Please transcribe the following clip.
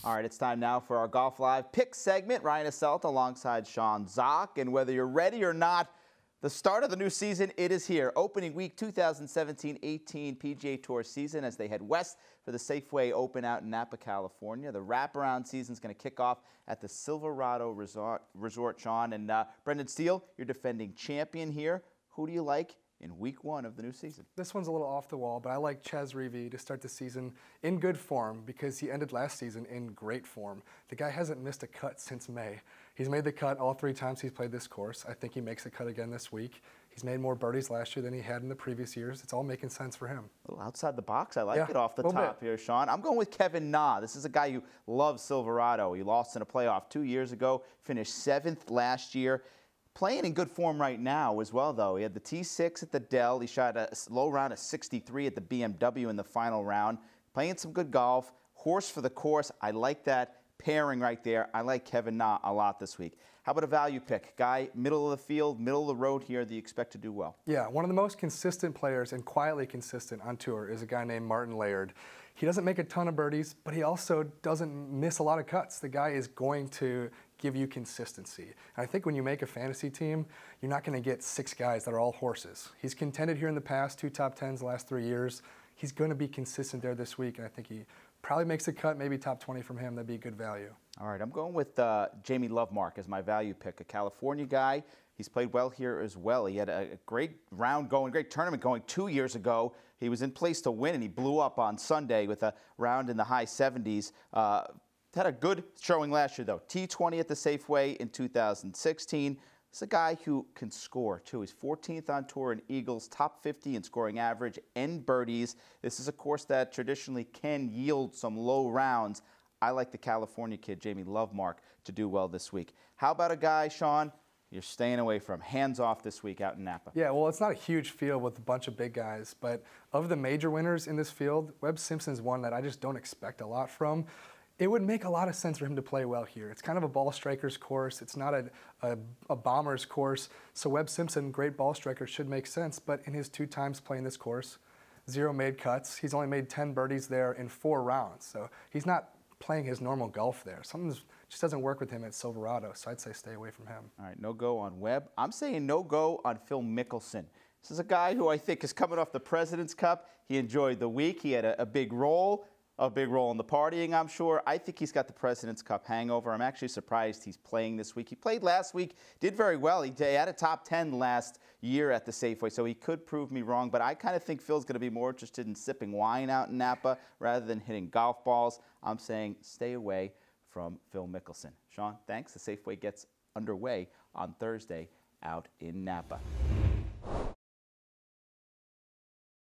All right, it's time now for our Golf Live pick segment. Ryan Asselta alongside Sean Zak. And whether you're ready or not, the start of the new season, it is here. Opening week 2017-18 PGA Tour season as they head west for the Safeway Open out in Napa, California. The wraparound season is going to kick off at the Silverado Resort, Sean. And Brendan Steele, your defending champion here. Who do you like in week one of the new season? This one's a little off the wall, but I like Ches Reavie to start the season in good form because he ended last season in great form. The guy hasn't missed a cut since May. He's made the cut all 3 times he's played this course. I think he makes the cut again this week. He's made more birdies last year than he had in the previous years. It's all making sense for him. A little outside the box. I like it off the top here, Sean. I'm going with Kevin Na. This is a guy who loves Silverado. He lost in a playoff 2 years ago, finished 7th last year. Playing in good form right now as well, though. He had the T6 at the Dell. He shot a low round of 63 at the BMW in the final round. Playing some good golf. Horse for the course. I like that pairing right there. I like Kevin Na a lot this week. How about a value pick? Guy, middle of the field, middle of the road here that you expect to do well. Yeah, one of the most consistent players and quietly consistent on tour is a guy named Martin Laird. He doesn't make a ton of birdies, but he also doesn't miss a lot of cuts. The guy is going to give you consistency. And I think when you make a fantasy team, you're not going to get 6 guys that are all horses. He's contended here in the past, 2 top 10s the last 3 years. He's going to be consistent there this week, and I think he probably makes a cut, maybe top 20 from him. That'd be a good value. All right, I'm going with Jamie Lovemark as my value pick, a California guy. He's played well here as well. He had a great round going, great tournament going 2 years ago. He was in place to win, and he blew up on Sunday with a round in the high 70s. Had a good showing last year, though. T20 at the Safeway in 2016. He's a guy who can score, too. He's 14th on tour in Eagles, top 50 in scoring average and birdies. This is a course that traditionally can yield some low rounds. I like the California kid, Jamie Lovemark, to do well this week. How about a guy, Sean, you're staying away from, hands off this week out in Napa? Yeah, well, it's not a huge field with a bunch of big guys, but of the major winners in this field, Webb Simpson's one that I just don't expect a lot from. It would make a lot of sense for him to play well here. It's kind of a ball striker's course. It's not a bomber's course. So Webb Simpson, great ball striker, should make sense. But in his 2 times playing this course, 0 made cuts. He's only made 10 birdies there in 4 rounds. So he's not playing his normal golf there. Something just doesn't work with him at Silverado. So I'd say stay away from him. All right, no go on Webb. I'm saying no go on Phil Mickelson. This is a guy who I think is coming off the President's Cup. He enjoyed the week. He had a big role. A big role in the partying, I'm sure. I think he's got the President's Cup hangover. I'm actually surprised he's playing this week. He played last week, did very well. He had a top 10 last year at the Safeway, so he could prove me wrong. But I kind of think Phil's going to be more interested in sipping wine out in Napa rather than hitting golf balls. I'm saying stay away from Phil Mickelson. Sean, thanks. The Safeway gets underway on Thursday out in Napa.